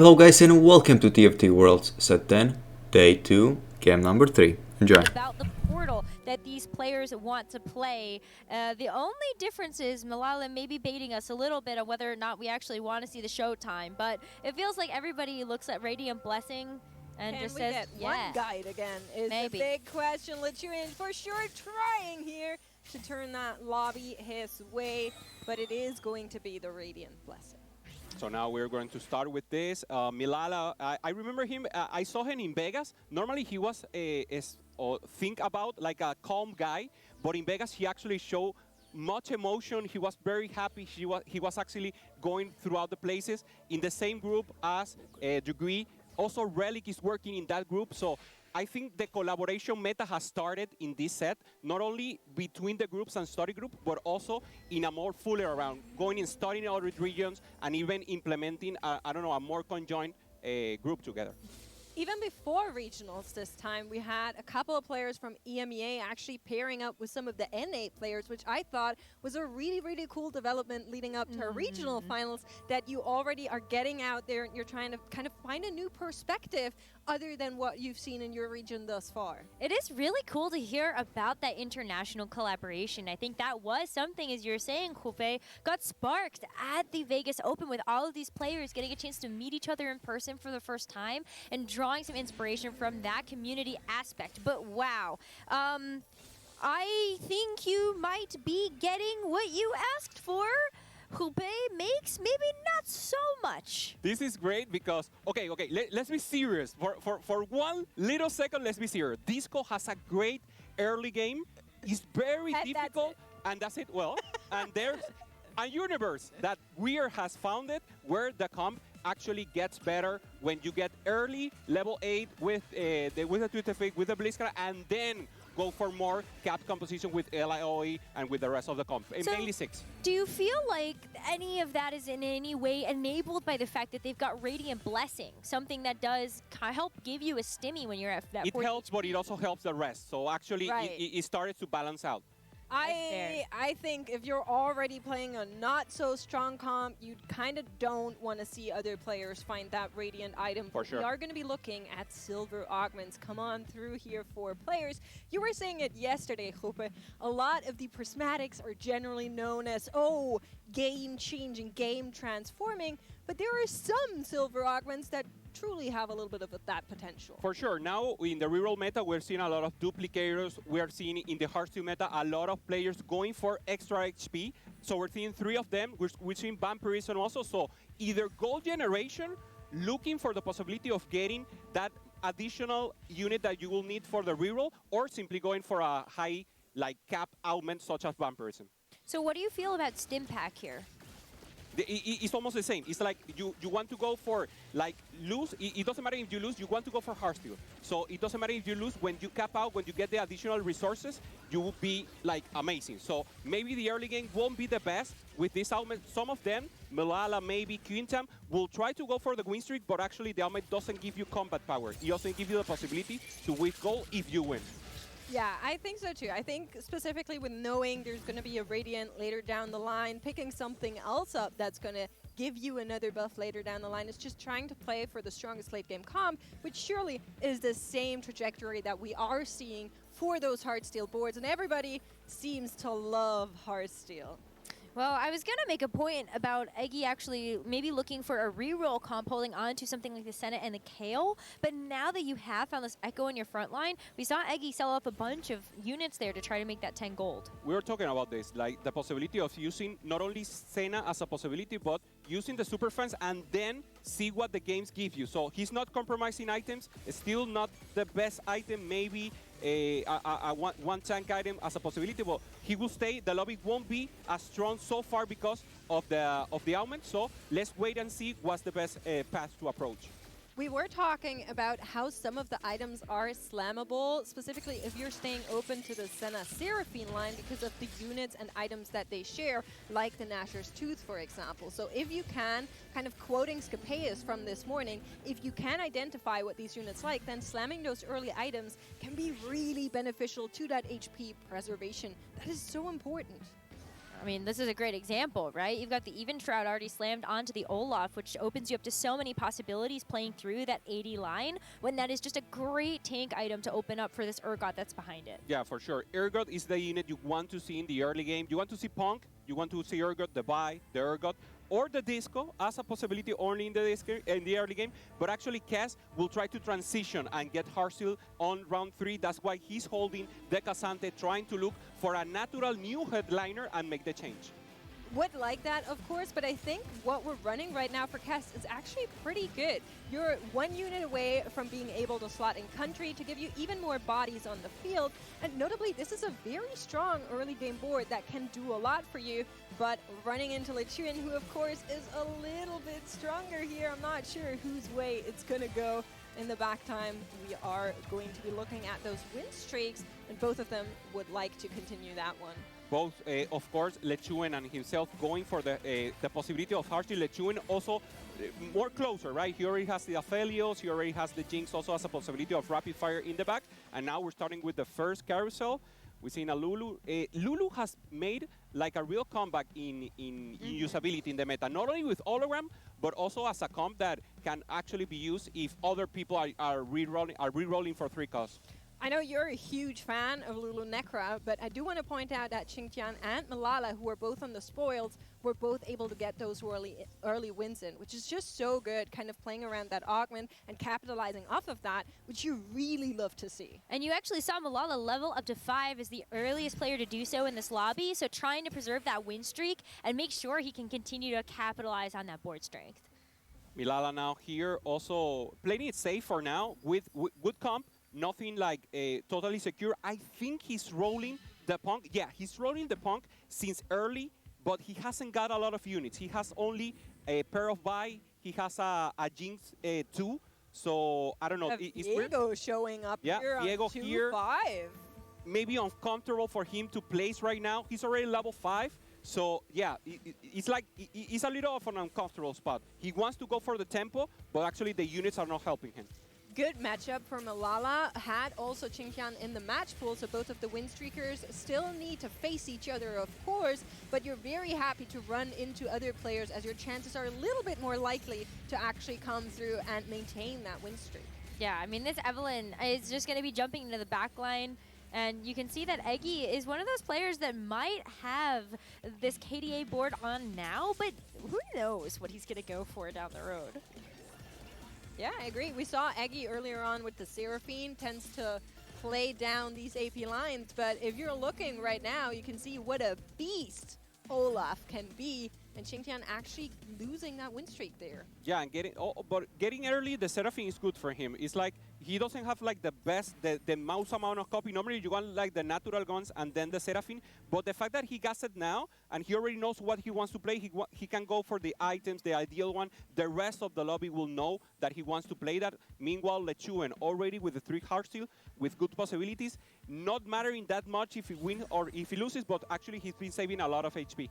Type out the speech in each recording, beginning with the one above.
Hello guys and welcome to TFT Worlds Set 10, Day 2, Game number 3. Enjoy. About the portal that these players want to play. The only difference is Malala may be baiting us a little bit on whether or not we actually want to see the showtime, but it feels like everybody looks at Radiant Blessing and Can just we says, get yes. one guide again is Maybe. the big question. Lituan for sure trying here to turn that lobby his way, but it is going to be the Radiant Blessing. So now we're going to start with this. Milala, I remember him, I saw him in Vegas. Normally he was think about like a calm guy, but in Vegas he actually showed much emotion. He was very happy. He was actually going throughout the places in the same group as Degree. Also, Relic is working in that group. So I think the collaboration meta has started in this set, not only between the groups and study group, but also in a more fuller around, going and studying other regions and even implementing, a more conjoined group together. Even before regionals this time, we had a couple of players from EMEA actually pairing up with some of the N8 players, which I thought was a really, really cool development leading up to our regional finals, that you already are getting out there and you're trying to kind of find a new perspective other than what you've seen in your region thus far. It is really cool to hear about that international collaboration. I think that was something, as you're saying, Coupe, got sparked at the Vegas Open with all of these players getting a chance to meet each other in person for the first time and drawing some inspiration from that community aspect. But wow, I think you might be getting what you asked for. Coupe makes maybe not so much. This is great because, let's be serious. For one little second, let's be serious. Disco has a great early game. It's very difficult, and that's it. Well, and there's a universe that Weir has founded where the comp actually gets better when you get early level 8 with the TFT, with the Blitzcrank, and then go for more cap composition with LIOE and with the rest of the comp, So, mainly 6. Do you feel like any of that is in any way enabled by the fact that they've got Radiant Blessing, something that does help give you a stimmy when you're at that It helps, but it also helps the rest. So actually, it started to balance out. I think if you're already playing a not so strong comp, you kind of don't want to see other players find that Radiant item. For sure. We are going to be looking at silver augments come on through here for players. You were saying it yesterday, Jupe. A lot of the prismatics are generally known as, game changing, game transforming, but there are some silver augments that truly have a little bit of that potential. For sure. Now, in the reroll meta, we're seeing a lot of duplicators. We are seeing in the Hearthstone meta a lot of players going for extra HP. So we're seeing 3 of them. We're seeing vampirism also. So either gold generation, looking for the possibility of getting that additional unit that you will need for the reroll, or simply going for a high cap augment such as vampirism. So what do you feel about Stim Pack here? It's almost the same. It's like you want to go for lose. It doesn't matter if you lose. You want to go for Hearthstone. So it doesn't matter if you lose. When you cap out, when you get the additional resources, you will be amazing. So maybe the early game won't be the best with this augment. Some of them, Malala, maybe Quintam, will try to go for the win streak, but actually the augment doesn't give you combat power. It doesn't give you the possibility to win goal if you win. Yeah, I think so too. I think specifically with knowing there's going to be a Radiant later down the line, picking something else up that's going to give you another buff later down the line is just trying to play for the strongest late game comp, which surely is the same trajectory that we are seeing for those Heartsteel boards, and everybody seems to love Heartsteel. Well, I was going to make a point about Eggy actually maybe looking for a reroll comp holding on to something like the Senate and the Kale, but now that you have found this Echo in your front line, we saw Eggy sell off a bunch of units there to try to make that 10 gold. We were talking about this, the possibility of using not only Senna as a possibility, but using the super fans and then see what the games give you. So he's not compromising items, still not the best item, maybe a one tank item as a possibility, but he will stay. The lobby won't be as strong so far because of the augment. So let's wait and see what's the best path to approach. We were talking about how some of the items are slammable, specifically if you're staying open to the Senna Seraphine line because of the units and items that they share, like the Gnasher's Tooth, for example. So if you can, kind of quoting Scapeus from this morning, if you can identify what these units like, then slamming those early items can be really beneficial to that HP preservation. That is so important. I mean, this is a great example, right? You've got the Even Shroud already slammed onto the Olaf, which opens you up to so many possibilities playing through that 80 line, when that is just a great tank item to open up for this Urgot that's behind it. Yeah, for sure. Urgot is the unit you want to see in the early game. You want to see Punk, you want to see Urgot, the Vi, the Urgot, or the Disco as a possibility only in the early game. But actually, Cass will try to transition and get Hardsteel on round 3. That's why he's holding the Casante, trying to look for a natural new headliner and make the change. Would like that, of course, but I think what we're running right now for Kess is actually pretty good. You're 1 unit away from being able to slot in country to give you even more bodies on the field. And notably, this is a very strong early game board that can do a lot for you. But running into Lechuan, who of course is a little bit stronger here, I'm not sure whose way it's going to go. In the back time, we are going to be looking at those win streaks, and both of them would like to continue that one. Both, of course, Lechuan and himself going for the possibility of Hardsteel. Lechuan also more closer, right? He already has the Aphelios, he already has the Jinx, also has a possibility of rapid fire in the back. And now we're starting with the first carousel. We've seen a Lulu. Lulu has made like a real comeback in usability in the meta, not only with hologram, but also as a comp that can actually be used if other people are re-rolling for 3 costs. I know you're a huge fan of Lulu Necra, but I do want to point out that Xingqian and Malala, who are both on the spoils, were both able to get those early wins in, which is just so good, kind of playing around that augment and capitalizing off of that, which you really love to see. And you actually saw Malala level up to 5 as the earliest player to do so in this lobby, so trying to preserve that win streak and make sure he can continue to capitalize on that board strength. Milala now here, also playing it safe for now with good comp. Nothing like totally secure. I think he's rolling the Punk. Yeah, he's rolling the Punk since early, but he hasn't got a lot of units. He has only a pair of Vi. He has a Jinx 2. So, I don't know. Diego showing up here Diego on 2-5. here. Maybe uncomfortable for him to place right now. He's already level 5. So, yeah, it's like, it's a little of an uncomfortable spot. He wants to go for the tempo, but actually the units are not helping him. Good matchup for Malala. Had also Xingqian in the match pool, so both of the win streakers still need to face each other, of course, but you're very happy to run into other players as your chances are a little bit more likely to actually come through and maintain that win streak. Yeah, I mean, this Evelyn is just going to be jumping into the back line. And you can see that Eggy is one of those players that might have this KDA board on now, but who knows what he's going to go for down the road. Yeah, I agree. We saw Eggy earlier on with the Seraphine, tends to play down these AP lines, but if you're looking right now, you can see what a beast Olaf can be, and Xingqian actually losing that win streak there. Yeah, and getting early, the Seraphine is good for him. It's like he doesn't have like the mouse amount of copy. Normally you want like the natural guns and then the Seraphine, but the fact that he gets it now and he already knows what he wants to play, he can go for the items, the ideal one. The rest of the lobby will know that he wants to play that. Meanwhile, Lechuan already with the 3 Hardsteel with good possibilities, not mattering that much if he wins or if he loses, but actually he's been saving a lot of HP.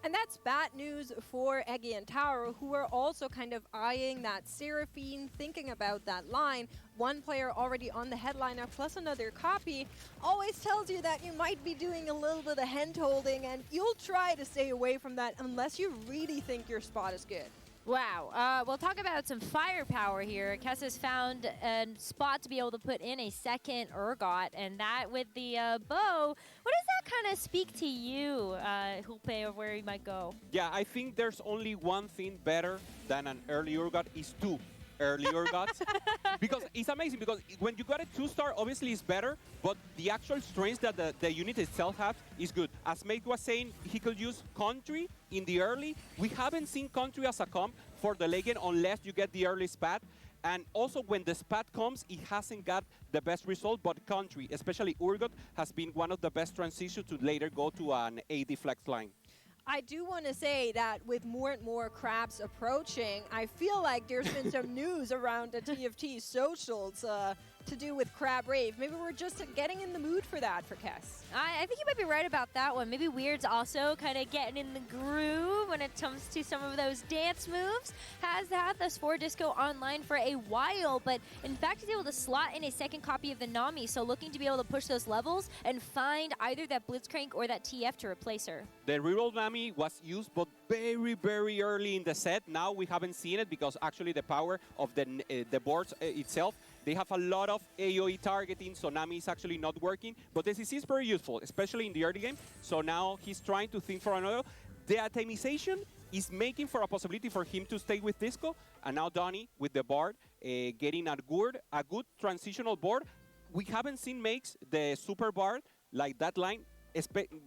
And that's bad news for Eggy and Tower, who are also kind of eyeing that Seraphine, thinking about that line. One player already on the headliner plus another copy always tells you that you might be doing a little bit of hand holding, and you'll try to stay away from that unless you really think your spot is good. Wow. We'll talk about some firepower here. Kess has found a spot to be able to put in a second Urgot, and that with the bow. What does that kind of speak to you, Hulpe, of where he might go? Yeah, I think there's only one thing better than an early Urgot is 2 early Urgots. Because it's amazing, because when you got a 2-star, obviously it's better, but the actual strength that the unit itself has is good. As Mate was saying, he could use Country in the early. We haven't seen Country as a comp for the Legend unless you get the early Spat. And also when the Spat comes, it hasn't got the best result, but Country, especially Urgot, has been one of the best transitions to later go to an AD flex line. I do want to say that with more and more crabs approaching, I feel like there's been some news around the TFT socials to do with Crab Rave. Maybe we're just getting in the mood for that for Kess. I think you might be right about that one. Maybe Weird's also kind of getting in the groove when it comes to some of those dance moves. Has had the Spore Disco online for a while, but in fact is able to slot in a second copy of the Nami, so looking to be able to push those levels and find either that Blitzcrank or that TF to replace her. The reroll Nami was used, but very, very early in the set. Now we haven't seen it because actually the power of the boards itself, they have a lot of AoE targeting, so Nami is actually not working. But the CC is very useful, especially in the early game. So now he's trying to think for another. The atomization is making for a possibility for him to stay with Disco. And now Donnie with the board, getting a good transitional board. We haven't seen makes the super board like that line,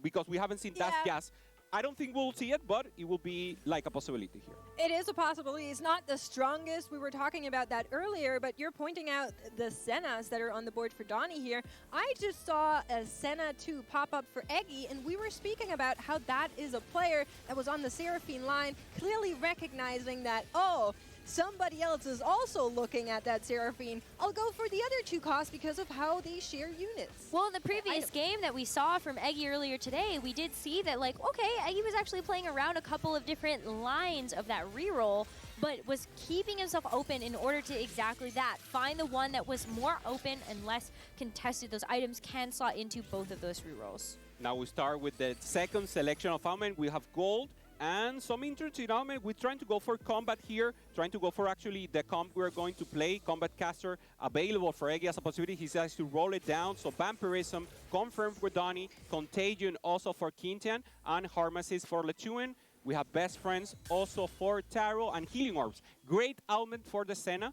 because we haven't seen that gas. I don't think we'll see it, but it will be like a possibility here. It is a possibility. It's not the strongest. We were talking about that earlier, but you're pointing out the Sennas that are on the board for Donnie here. I just saw a Senna 2 pop up for Eggy, and we were speaking about how that is a player that was on the Seraphine line, clearly recognizing that, oh, somebody else is also looking at that Seraphine. I'll go for the other 2 costs because of how they share units. Well, in the previous game that we saw from Eggy earlier today, we did see that, like, okay, Eggy was actually playing around a couple of different lines of that reroll, but was keeping himself open in order to exactly that. Find the one that was more open and less contested. Those items can slot into both of those rerolls. Now we start with the second selection of Almen. We have gold and some interesting Almen. We're trying to go for combat here, trying to go for actually the comp we're going to play. Combat caster available for Eggy as a possibility. He has to roll it down. So Vampirism confirmed for Donnie, Contagion also for Quintian, and Harmasis for Lechuan. We have Best Friends also for Taro, and Healing Orbs. Great Almen for the Senna,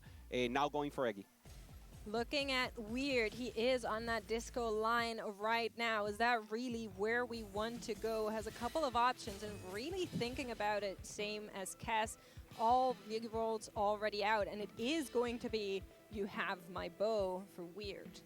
now going for Eggy. Looking at Weird, he is on that Disco line right now. Is that really where we want to go? Has a couple of options and really thinking about it, same as Kess. All rerolls already out, and it is going to be You Have My Bow for Weird.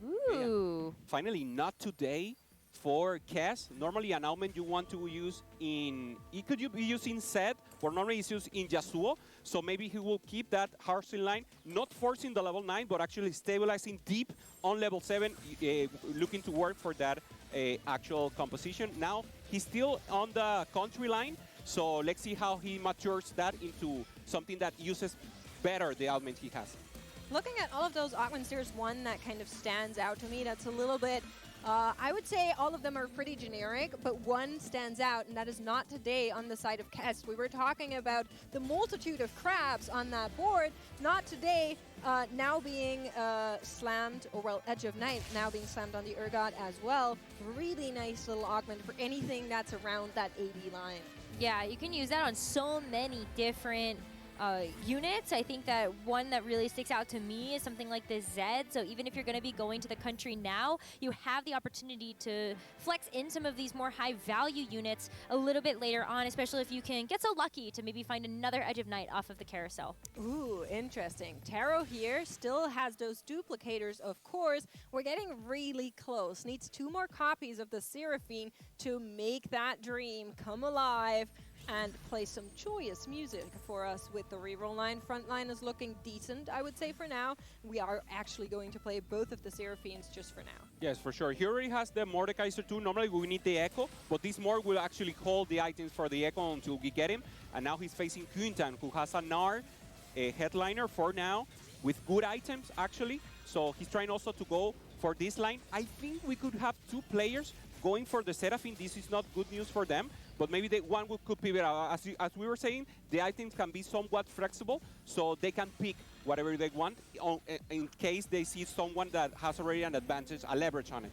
Ooh. Yeah. Finally, not today for Kess. Normally an Almen you want to use in, it could be used in set, but normally it's used in Yasuo. So maybe he will keep that Hearthstone line, not forcing the level 9, but actually stabilizing deep on level 7, looking to work for that actual composition. Now, he's still on the country line, so let's see how he matures that into something that uses better the element he has. Looking at all of those augments, there's one that kind of stands out to me that's a little bit, I would say all of them are pretty generic, but one stands out, and that is not today on the side of Kess. We were talking about the multitude of crabs on that board, not today, now being slammed, or well, Edge of Night now being slammed on the Urgot as well. Really nice little augment for anything that's around that 80 line. Yeah, you can use that on so many different units. I think that one that really sticks out to me is something like the Zed. So even if you're going to be going to the country now, you have the opportunity to flex in some of these more high value units a little bit later on, especially if you can get so lucky to maybe find another Edge of Night off of the carousel. Ooh, interesting. Taro here still has those duplicators, of course. We're getting really close. Needs 2 more copies of the Seraphine to make that dream come alive and play some joyous music for us with the reroll line. Front line is looking decent, I would say, for now. We are actually going to play both of the Seraphines just for now. Yes, for sure. He already has the Mordekaiser too. Normally we need the Echo, but this Mord will actually hold the items for the Echo until we get him. And now he's facing Quintan, who has a Gnar, a headliner for now, with good items, actually. So he's trying also to go for this line. I think we could have 2 players going for the Seraphine. This is not good news for them, but maybe one could pivot. As we were saying, the items can be somewhat flexible, so they can pick whatever they want in case they see someone that has already an advantage, a leverage on it.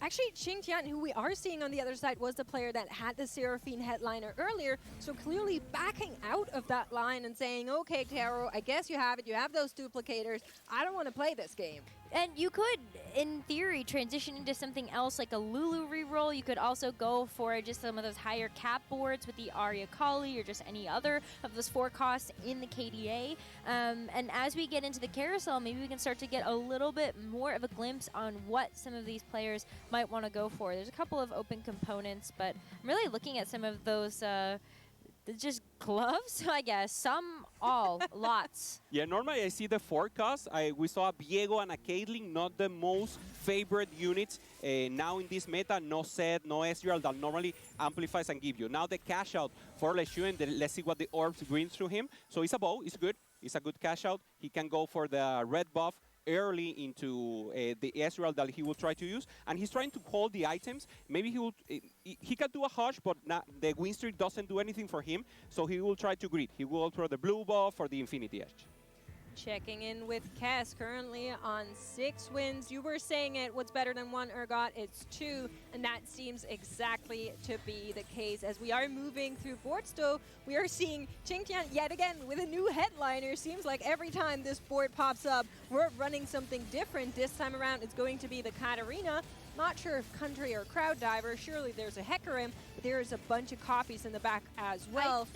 Actually, Xingtian, who we are seeing on the other side, was the player that had the Seraphine headliner earlier, so clearly backing out of that line and saying, okay, Taro, I guess you have it. You have those duplicators. I don't want to play this game. And you could, in theory, transition into something else like a Lulu reroll. You could also go for just some of those higher cap boards with the Arya Kali or just any other of those 4 costs in the KDA. And as we get into the carousel, maybe we can start to get a little bit more of a glimpse on what some of these players might want to go for. There's a couple of open components, but I'm really looking at some of those Just gloves, I guess. Some, all, lots. Yeah, normally I see the forecast. We saw a Viego and a Caitlyn, not the most favorite units now in this meta. No Zed, no Ezreal that normally amplifies and give you. Now the cash out for Leshu, and let's see what the orbs brings through him. So it's a bow, it's good. It's a good cash out. He can go for the red buff early into the Ezreal that he will try to use, and he's trying to hold the items. Maybe he can do a hush, but the win streak doesn't do anything for him, so he will try to greed. He will throw the blue buff or the Infinity Edge. Checking in with Cass, currently on 6 wins. You were saying it, what's better than 1, Urgot? It's 2, and that seems exactly to be the case. As we are moving through boards, though, we are seeing Qingtian yet again with a new headliner. Seems like every time this board pops up, we're running something different. This time around, it's going to be the Katarina. Not sure if Country or Crowd Diver. Surely there's a Hecarim, but there's a bunch of copies in the back as well.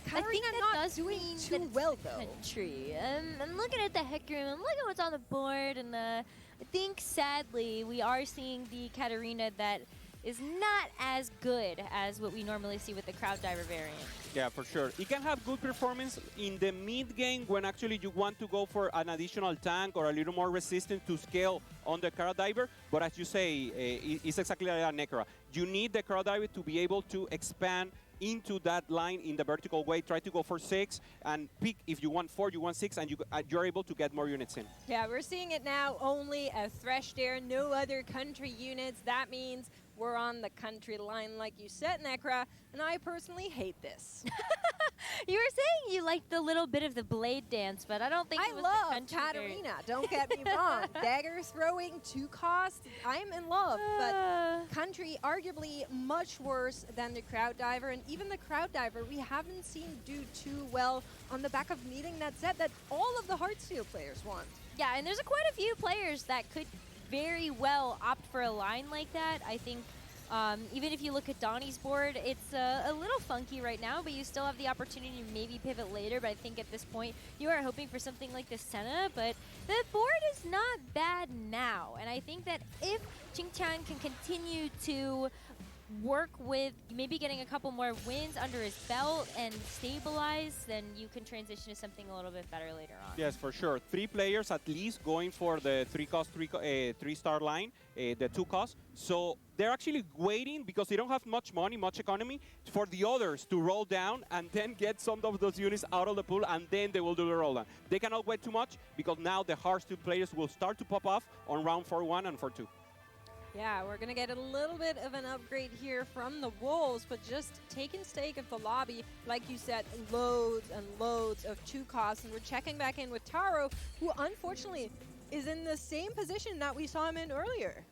I think that not does doing mean too that it's well, though. Country. I'm looking at the Hecarim, I'm looking at what's on the board, and I think, sadly, we are seeing the Katarina that is not as good as what we normally see with the Crowd Diver variant. Yeah, for sure. It can have good performance in the mid game when actually you want to go for an additional tank or a little more resistance to scale on the Crowd Diver. But as you say, it's exactly like a Necra. You need the Crowd Diver to be able to expand into that line in the vertical way. Try to go for 6 and pick if you want 4, you want 6, and you're able to get more units in. Yeah, we're seeing it now. Only a Thresh there, no other Country units. That means we're on the Country line, like you said, Necra, and I personally hate this. You were saying you liked the little bit of the blade dance, but I don't think it was the love Country Katarina, don't get me wrong. Dagger throwing, 2 cost, I'm in love. But Country arguably much worse than the Crowd Diver, and even the Crowd Diver we haven't seen do too well on the back of needing that set that all of the Heartsteel players want. Yeah, and there's quite a few players that could very well opt for a line like that. I think even if you look at Donnie's board, it's a little funky right now, but you still have the opportunity to maybe pivot later. But I think at this point, you are hoping for something like the Senna, but the board is not bad now. And I think that if Qingtian can continue to work with maybe getting a couple more wins under his belt and stabilize, then you can transition to something a little bit better later on. Yes, for sure. 3 players at least going for the 3-star line, the 2 cost. So they're actually waiting because they don't have much money, much economy, for the others to roll down and then get some of those units out of the pool, and then they will do the roll down. They cannot wait too much because now the Hearthstone players will start to pop off on round 4-1 and 4-2. Yeah, we're going to get a little bit of an upgrade here from the Wolves, but just taking stake of the lobby, like you said, loads and loads of 2 costs. And we're checking back in with Taro, who unfortunately is in the same position that we saw him in earlier.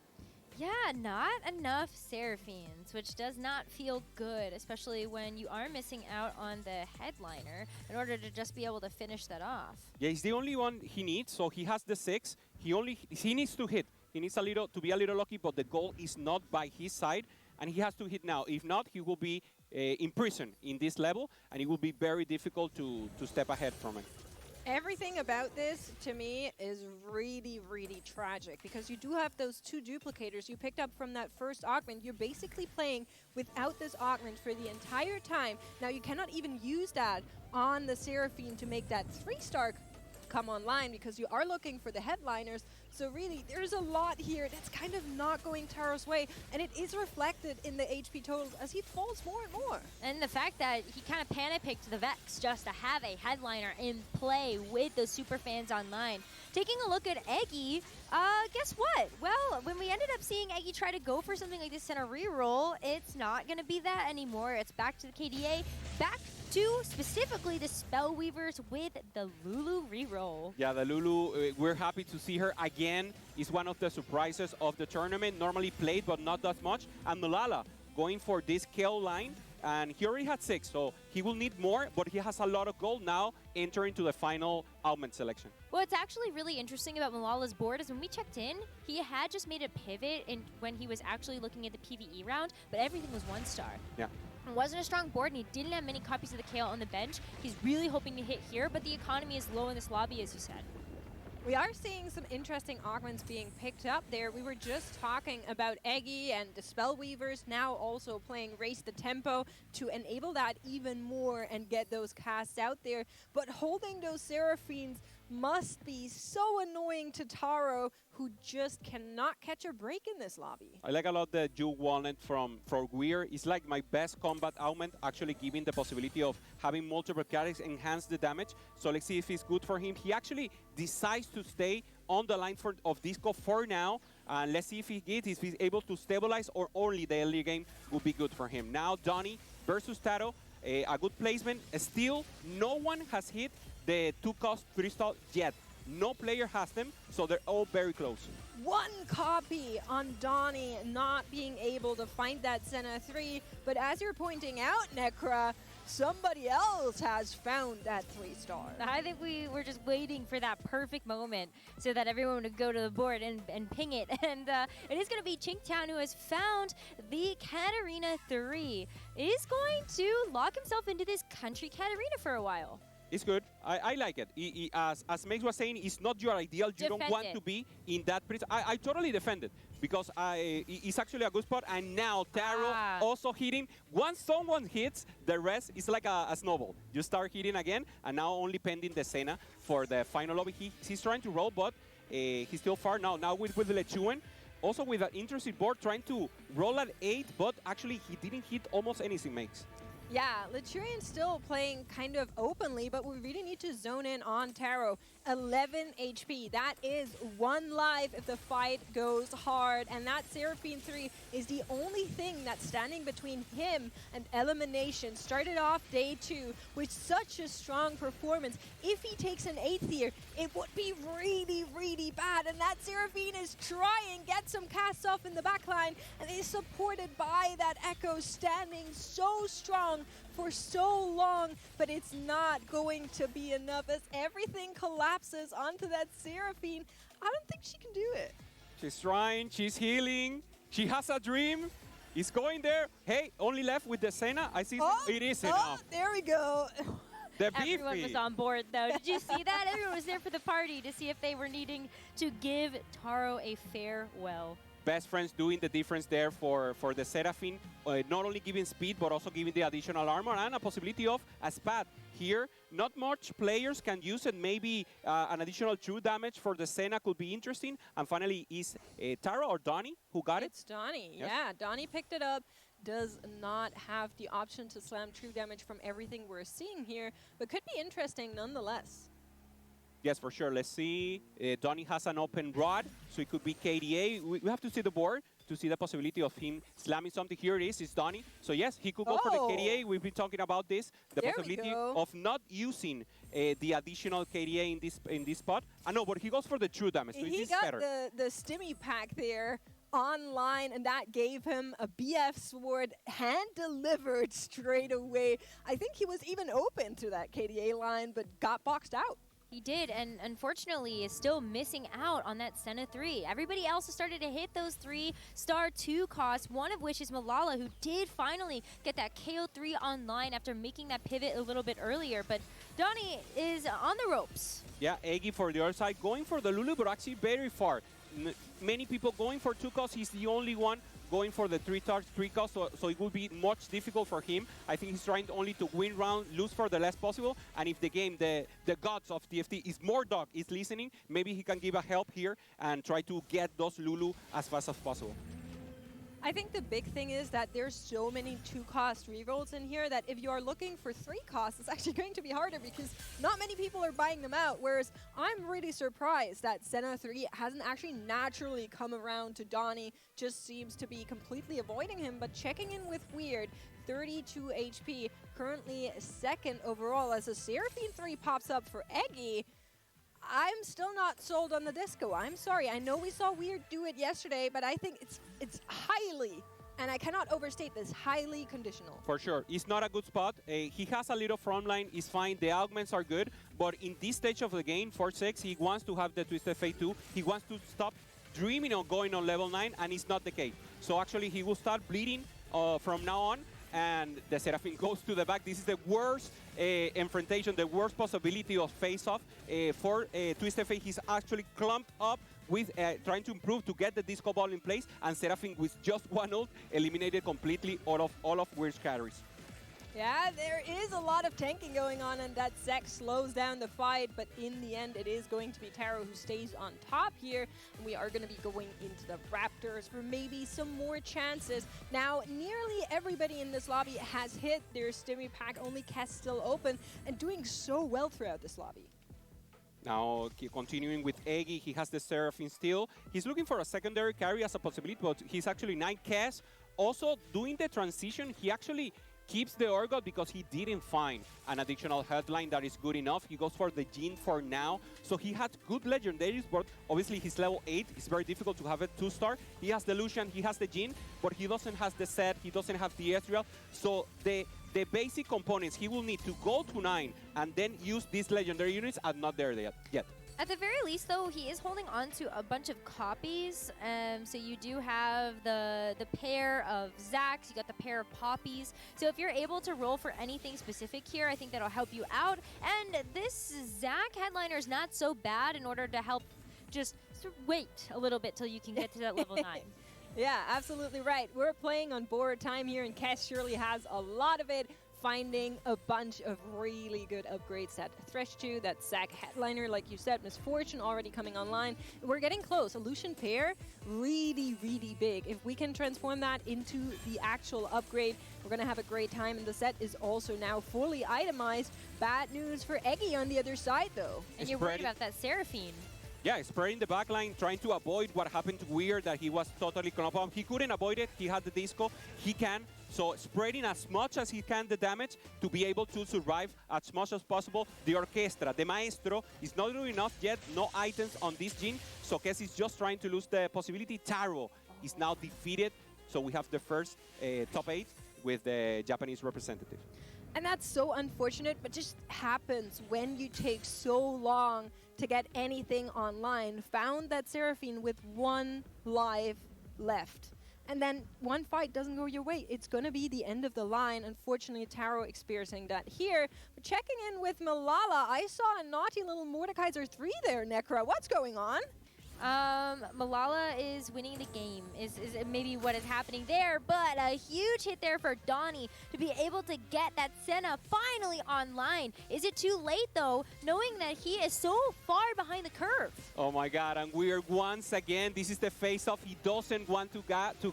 Yeah, not enough Seraphines, which does not feel good, especially when you are missing out on the headliner in order to just be able to finish that off. Yeah, he's the only one he needs, so he has the 6. He needs to hit. He needs to be a little lucky, but the goal is not by his side, and he has to hit now. If not, he will be imprisoned in this level, and it will be very difficult to step ahead from it. Everything about this, to me, is really, really tragic because you do have those 2 duplicators you picked up from that first augment. You're basically playing without this augment for the entire time. Now, you cannot even use that on the Seraphine to make that 3-star come online because you are looking for the headliners. So really, there's a lot here that's kind of not going Taro's way, and it is reflected in the HP totals as he falls more and more. And the fact that he kind of panic-picked the Vex just to have a headliner in play with those super fans online. Taking a look at Eggy, guess what? Well, when we ended up seeing Eggy try to go for something like this in a reroll, it's not going to be that anymore. It's back to the KDA, back to specifically the Spellweavers with the Lulu reroll. Yeah, the Lulu, we're happy to see her again. Is one of the surprises of the tournament. Normally played, but not that much. And Mulala going for this kill line. And he already had 6, so he will need more, but he has a lot of gold now entering to the final augment selection. What's actually really interesting about Malala's board is when we checked in, he had just made a pivot when he was actually looking at the PvE round, but everything was 1-star. Yeah. It wasn't a strong board, and he didn't have many copies of the KO on the bench. He's really hoping to hit here, but the economy is low in this lobby, as you said. We are seeing some interesting augments being picked up there. We were just talking about Eggy and the Spellweavers now also playing Raise the Tempo to enable that even more and get those casts out there. But holding those Seraphines must be so annoying to Taro, who just cannot catch a break in this lobby. I like a lot the Juke Walnut for Weir. It's like my best combat augment, actually giving the possibility of having multiple characters enhance the damage. So let's see if it's good for him. He actually decides to stay on the line of Disco for now. And let's see if if he's able to stabilize or only the early game would be good for him. Now Donnie versus Taro, a good placement. Still, no one has hit the 2-cost crystal yet. No player has them, so they're all very close. One copy on Donnie not being able to find that Senna 3, but as you're pointing out, Necra, somebody else has found that 3-star. I think we were just waiting for that perfect moment so that everyone would go to the board and ping it. And it is going to be Chinktown who has found the Katarina 3. Is going to lock himself into this country Katarina for a while. It's good. I like it. As Max was saying, it's not your ideal. You don't want to be in that place. I totally defend it because it's actually a good spot. And now Taro also hitting. Once someone hits, the rest is like a snowball. You start hitting again, and now only pending the Senna for the final lobby. He's trying to roll, but he's still far now. Now with Lechuan, also with an interesting board, trying to roll at 8, but actually he didn't hit almost anything, Max. Yeah, Liturian's still playing kind of openly, but we really need to zone in on Taro. 11 HP. That is 1 life if the fight goes hard. And that Seraphine 3 is the only thing that's standing between him and elimination. Started off day 2 with such a strong performance. If he takes an 8th here, it would be really, really bad. And that Seraphine is trying, get some casts off in the backline, and is supported by that Echo standing so strong for so long, but it's not going to be enough as everything collapses onto that Seraphine. I don't think she can do it. She's trying, she's healing, she has a dream. He's going there. Hey, only left with the Senna. I see it is enough. There we go. The Everyone was on board, though. Did you see that? Everyone was there for the party to see if they were needing to give Taro a farewell. Best friends doing the difference there for the Seraphine, not only giving speed, but also giving the additional armor and a possibility of a spat. Here, not much players can use it. Maybe an additional true damage for the Senna could be interesting. And finally, is Taro or Donnie who got it? It's Donnie, Yes. yeah. Donnie picked it up. Does not have the option to slam true damage from everything we're seeing here, but could be interesting nonetheless. Yes, for sure. Let's see. Donnie has an open rod, so it could be KDA. We have to see the board to see the possibility of him slamming something. Here it is. It's Donnie. So yes, he could go for the KDA. We've been talking about this. The There possibility we go. of not using the additional KDA in this spot. I know, but he goes for the true damage. So He it's got better. the stimmy pack there online, and that gave him a BF sword hand-delivered straight away. I think he was even open to that KDA line, but got boxed out. He did, and unfortunately is still missing out on that Senna 3. Everybody else has started to hit those 3-star 2 costs, one of which is Malala, who did finally get that KO3 online after making that pivot a little bit earlier. But Donnie is on the ropes. Yeah, Eggy for the other side, going for the Lulu, but actually very far. Many people going for 2 costs. He's the only one going for the 3 costs, so it will be much difficult for him. I think he's trying only to win round, lose for the less possible. And if the game, the gods of TFT is more dog, is listening, maybe he can give a help here and try to get those Lulu as fast as possible. I think the big thing is that there's so many 2-cost rerolls in here that if you are looking for 3 costs, it's actually going to be harder because not many people are buying them out. Whereas I'm really surprised that Senna 3 hasn't actually naturally come around to Donnie, just seems to be completely avoiding him. But checking in with Weird, 32 HP, currently 2nd overall as a Seraphine 3 pops up for Eggy. I'm still not sold on the Disco. I'm sorry. I know we saw Weird do it yesterday, but I think it's highly, and I cannot overstate this, highly conditional. For sure. It's not a good spot. He has a little front line. It's fine. The augments are good. But in this stage of the game, 4-6, he wants to have the Twisted Fate 2. He wants to stop dreaming of going on level 9, and it's not the case. So actually, he will start bleeding from now on. And the Seraphine goes to the back. This is the worst enfrontation, the worst possibility of face-off for Twisted Fate. He's actually clumped up with trying to improve to get the disco ball in place, and Seraphine with just one ult eliminated completely all of Weird's carries. Yeah, there is a lot of tanking going on, and that Zek slows down the fight, but in the end, it is going to be Taro who stays on top here, and we are going to be going into the Raptors for maybe some more chances. Now, nearly everybody in this lobby has hit their Stimmy pack, only Kess still open, and doing so well throughout this lobby. Now, continuing with Eggy, he has the Seraphine still. He's looking for a secondary carry as a possibility, but he's actually 9 Kess. Also, doing the transition, he actually keeps the Urgot because he didn't find an additional headline that is good enough. He goes for the Jhin for now. So he had good legendaries, but obviously he's level 8. It's very difficult to have a 2-star. He has the Lucian, he has the Jhin, but he doesn't have the Set, he doesn't have the Ezreal. So the basic components he will need to go to 9 and then use these legendary units are not there yet. At the very least, though, he is holding on to a bunch of copies. So you do have the pair of Zacks, you got the pair of Poppies. So if you're able to roll for anything specific here, I think that'll help you out. And this Zack headliner is not so bad in order to help just wait a little bit till you can get to that level 9. Yeah, absolutely right. We're playing on borrowed time here, and Kess surely has a lot of it, finding a bunch of really good upgrades. That Thresh 2, that Zack headliner, like you said, Misfortune already coming online. We're getting close. A Lucian pair, really, really big. If we can transform that into the actual upgrade, we're going to have a great time. And the set is also now fully itemized. Bad news for Eggy on the other side, though. And you're worried about that Seraphine. Yeah, spreading the backline, trying to avoid what happened to Weird, that he was totally clumped up. He couldn't avoid it. He had the disco. He can. So spreading as much as he can the damage to be able to survive as much as possible. The Orchestra, the Maestro, is not doing enough yet. No items on this Jhin. So Kess is just trying to lose the possibility. Taro is now defeated. So we have the first top 8 with the Japanese representative. And that's so unfortunate, but just happens when you take so long to get anything online. Found that Seraphine with 1 life left. And then one fight doesn't go your way. It's going to be the end of the line. Unfortunately, Taro experiencing that here. But checking in with Malala, I saw a naughty little Mordekaiser 3 there, Necra. What's going on? Malala is winning the game, is maybe what is happening there, but a huge hit there for Donnie to be able to get that Senna finally online. Is it too late, though, knowing that he is so far behind the curve? Oh my god, and we're once again, this is the face-off he doesn't want to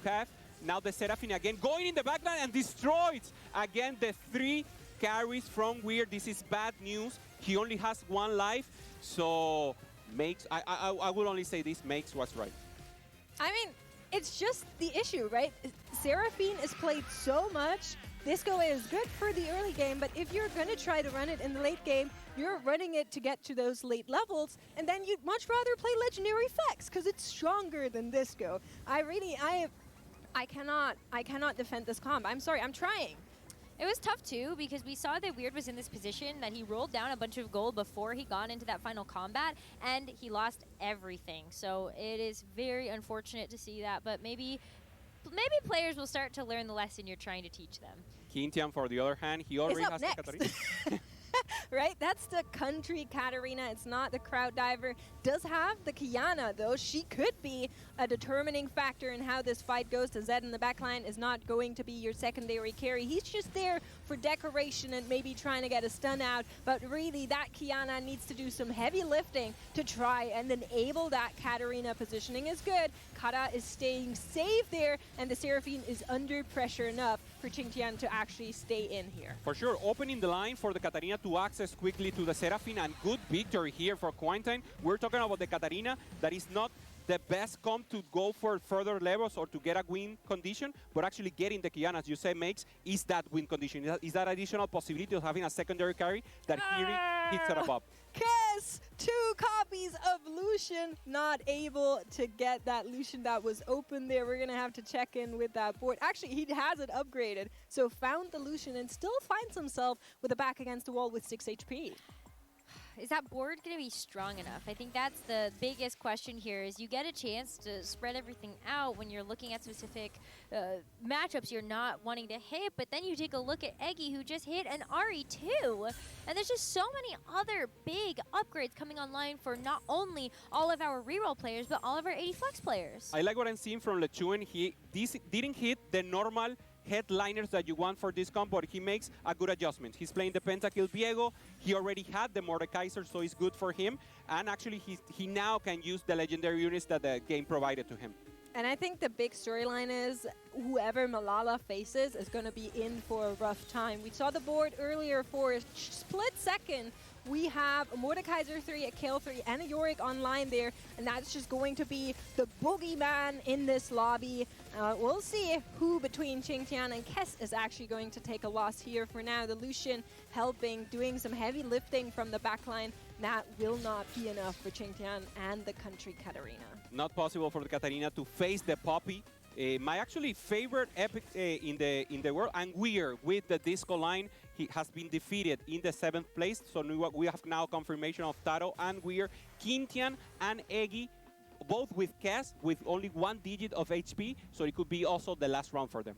have. Now the Seraphine again going in the backline and destroys again the 3 carries from Weird. This is bad news. He only has 1 life, so Makes, I will only say this, Makes was right. I mean, it's just the issue, right? Seraphine is played so much. Disco is good for the early game, but if you're going to try to run it in the late game, you're running it to get to those late levels, and then you'd much rather play Legendary Flex because it's stronger than Disco. I cannot defend this comp. I'm sorry, I'm trying. It was tough, too, because we saw that Weird was in this position, that he rolled down a bunch of gold before he got into that final combat, and he lost everything. So it is very unfortunate to see that, but maybe players will start to learn the lesson you're trying to teach them. Kintian, for the other hand, he already has the Katarina. Right? That's the country Katarina. It's not the crowd diver. Does have the Kiana, though. She could be a determining factor in how this fight goes. The Zed in the backline is not going to be your secondary carry. He's just there for decoration and maybe trying to get a stun out. But really, that Kiana needs to do some heavy lifting to try and enable that Katarina. Positioning is good. Kata is staying safe there, and the Seraphine is under pressure enough for Qingtian to actually stay in here. For sure, opening the line for the Katarina to access quickly to the Seraphine, and good victory here for Quintine. We're talking about the Katarina that is not the best comp to go for further levels or to get a win condition, but actually getting the Kiana, as you say, Makes, is that win condition. Is that additional possibility of having a secondary carry that here hits it above. Kess, 2 copies of Lucian, not able to get that Lucian that was open there. We're going to have to check in with that board. Actually, he has it upgraded, so found the Lucian and still finds himself with a back against the wall with 6 HP. is that board going to be strong enough? I think that's the biggest question here is you get a chance to spread everything out when you're looking at specific matchups you're not wanting to hit, but then you take a look at Eggy who just hit an RE2. And there's just so many other big upgrades coming online for not only all of our reroll players, but all of our 80 flex players. I like what I'm seeing from Lechuen. He didn't hit the normal headliners that you want for this comp, but he makes a good adjustment. He's playing the Pentakill Viego. He already had the Mordekaiser, so it's good for him. And actually, he now can use the legendary units that the game provided to him. And I think the big storyline is whoever Malala faces is going to be in for a rough time. We saw the board earlier for a split second. We have a Mordekaiser 3, a Kale 3, and a Yorick online there, and that's just going to be the boogeyman in this lobby. We'll see who between Qingtian and Kess is actually going to take a loss here. For now, the Lucian helping, doing some heavy lifting from the backline. That will not be enough for Qingtian and the country Katarina. Not possible for the Katarina to face the Poppy. My actually favorite epic in the world, and Weir with the Disco line, he has been defeated in the 7th place. So we have now confirmation of Taro and Weir, Qingtian and Eggy, both with Cass with only 1 digit of HP. So it could be also the last round for them.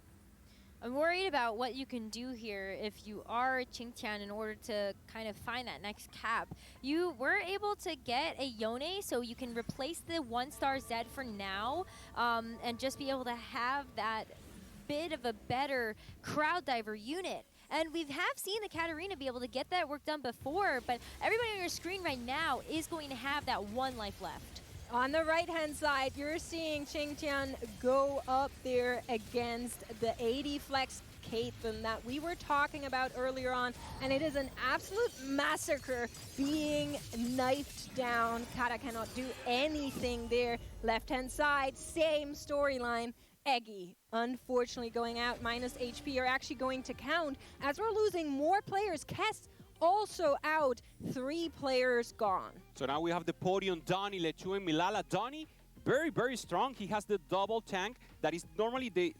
I'm worried about what you can do here if you are Qingtian in order to kind of find that next cap. You were able to get a Yone, so you can replace the 1-star Zed for now and just be able to have that bit of a better crowd diver unit. And we have seen the Katarina be able to get that work done before, but everybody on your screen right now is going to have that 1 life left. On the right-hand side, you're seeing Qingtian go up there against the 80 flex Caitlyn that we were talking about earlier on, and it is an absolute massacre being knifed down. Kata cannot do anything there. Left-hand side, same storyline. Eggy, unfortunately going out, minus HP are actually going to count as we're losing more players. Kess also out, 3 players gone. So now we have the podium, Donnie, Lechuen, Milala. Donnie, very, very strong. He has the double tank that is normally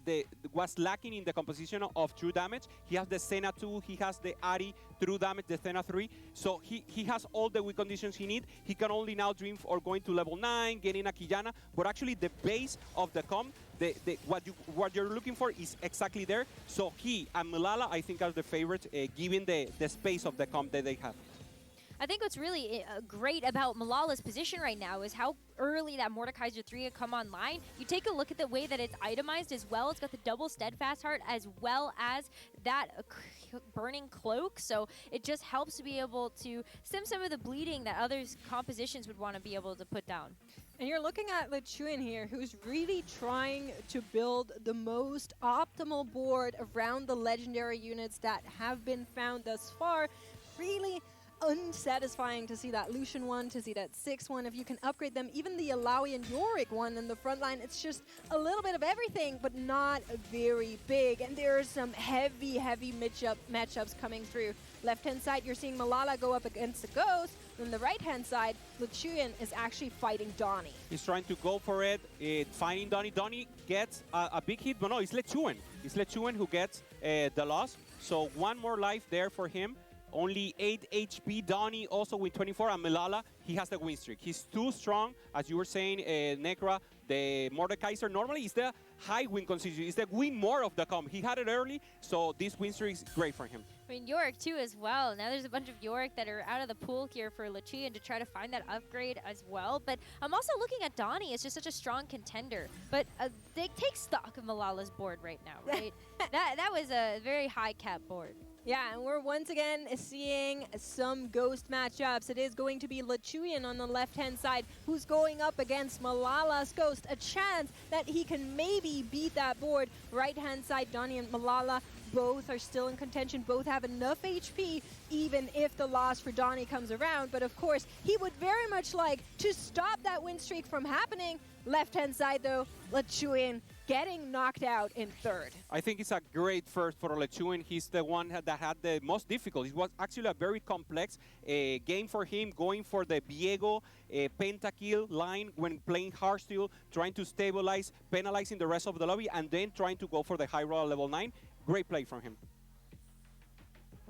was lacking in the composition of true damage. He has the Senna 2, he has the Ari true damage, the Senna 3. So he has all the weak conditions he needs. He can only now dream for going to level 9, getting a Quillana, but actually the base of the comp, what you're looking for is exactly there. So he and Milala, I think, are the favorites, given the space of the comp that they have. I think what's really great about Malala's position right now is how early that Mordekaiser 3 had come online. You take a look at the way that it's itemized as well. It's got the double Steadfast Heart as well as that burning cloak. So it just helps to be able to stem some of the bleeding that others compositions would want to be able to put down. And you're looking at Lechuen here, who's really trying to build the most optimal board around the legendary units that have been found thus far. Really unsatisfying to see that Lucian one, to see that 6 one. If you can upgrade them, even the Alawi and Yorick one in the front line, it's just a little bit of everything, but not very big. And there are some heavy matchups coming through. Left-hand side, you're seeing Malala go up against the Ghost. On the right-hand side, Lechuen is actually fighting Donnie. He's trying to go for it, finding Donnie. Donnie gets a big hit, but no, it's Lechuen. It's Lechuen who gets the loss. So 1 more life there for him. Only 8 HP. Donnie also with 24, and Milala, he has the win streak. He's too strong, as you were saying, Necra. The Mordekaiser normally is the high win consistency. It's the win more of the comp. He had it early, so this win streak is great for him. I mean, Yorick too as well. Now there's a bunch of Yorick that are out of the pool here for Lechuen to try to find that upgrade as well. But I'm also looking at Donnie as just such a strong contender. But they take stock of Malala's board right now, right? that was a very high cap board. Yeah, and we're once again seeing some Ghost matchups. It is going to be Lechuen on the left-hand side who's going up against Malala's Ghost. A chance that he can maybe beat that board. Right-hand side, Donnie and Malala both are still in contention. Both have enough HP, even if the loss for Donnie comes around. But of course, he would very much like to stop that win streak from happening. Left-hand side, though, Lechuen getting knocked out in 3rd. I think it's a great first for Lechuen. He's the one that had the most difficult. It was actually a very complex game for him, going for the Viego pentakill line when playing Heartsteel, trying to stabilize, penalizing the rest of the lobby, and then trying to go for the high roll level 9. Great play from him.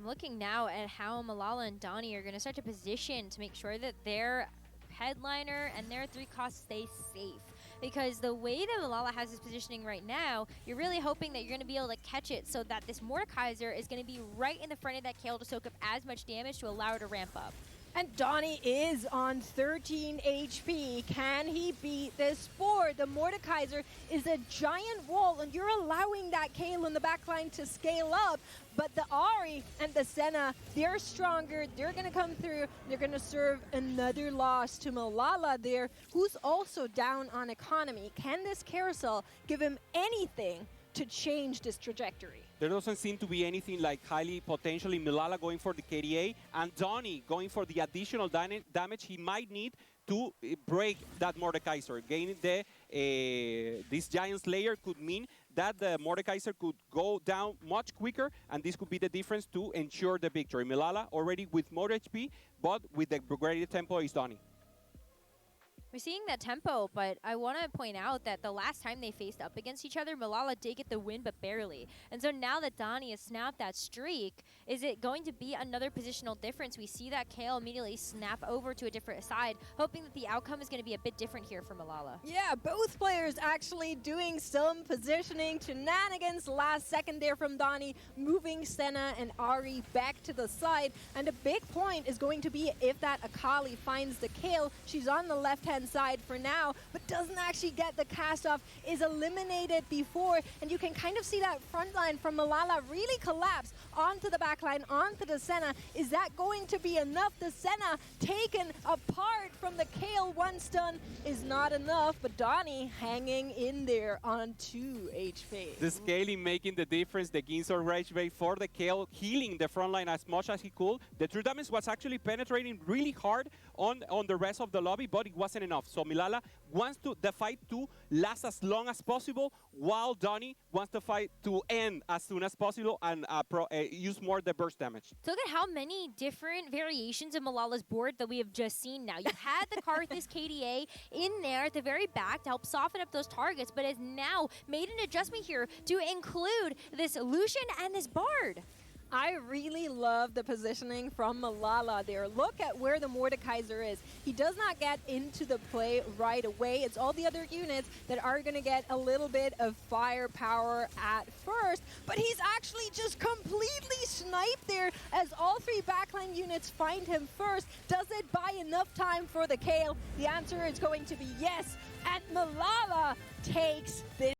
I'm looking now at how Malala and Donnie are going to start to position to make sure that their headliner and their 3 costs stay safe. Because the way that Malala has his positioning right now, you're really hoping that you're going to be able to catch it so that this Mordekaiser is going to be right in the front of that Kale to soak up as much damage to allow her to ramp up. And Donnie is on 13 HP. Can he beat this board? The Mordekaiser is a giant wall, and you're allowing that Kale in the backline to scale up. But the Ahri and the Senna, they're stronger. They're going to come through. They're going to serve another loss to Malala there, who's also down on economy. Can this carousel give him anything to change this trajectory? There doesn't seem to be anything like highly potentially Milala going for the KDA and Donnie going for the additional damage he might need to break that Mordekaiser. Gaining this Giant Slayer could mean that the Mordekaiser could go down much quicker, and this could be the difference to ensure the victory. Milala already with more HP, but with the greater tempo is Donnie. We're seeing that tempo, but I want to point out that the last time they faced up against each other, Malala did get the win, but barely. And so now that Donnie has snapped that streak, is it going to be another positional difference? We see that Kale immediately snap over to a different side, hoping that the outcome is going to be a bit different here for Malala. Yeah, both players actually doing some positioning shenanigans last second there from Donnie, moving Senna and Ahri back to the side. And a big point is going to be if that Akali finds the Kale. She's on the left-hand side for now, but doesn't actually get the cast off, is eliminated before, and you can kind of see that front line from Malala really collapse onto the back line, onto the Senna. Is that going to be enough? The Senna taken apart from the Kale. One stun is not enough, but Donnie hanging in there on 2 HP. The scaling making the difference, the Ginzor Rage Bait for the Kale, healing the front line as much as he could. The true damage was actually penetrating really hard on the rest of the lobby, but it wasn't enough. So Milala wants the fight to last as long as possible, while Donnie wants the fight to end as soon as possible and use more the burst damage. So look at how many different variations of Malala's board that we have just seen now. You had the Karthus KDA in there at the very back to help soften up those targets, but has now made an adjustment here to include this Lucian and this Bard. I really love the positioning from Malala there. Look at where the Mordekaiser is. He does not get into the play right away. It's all the other units that are going to get a little bit of firepower at first, but he's actually just completely sniped there as all 3 backline units find him first. Does it buy enough time for the Kale? The answer is going to be yes, and Malala takes this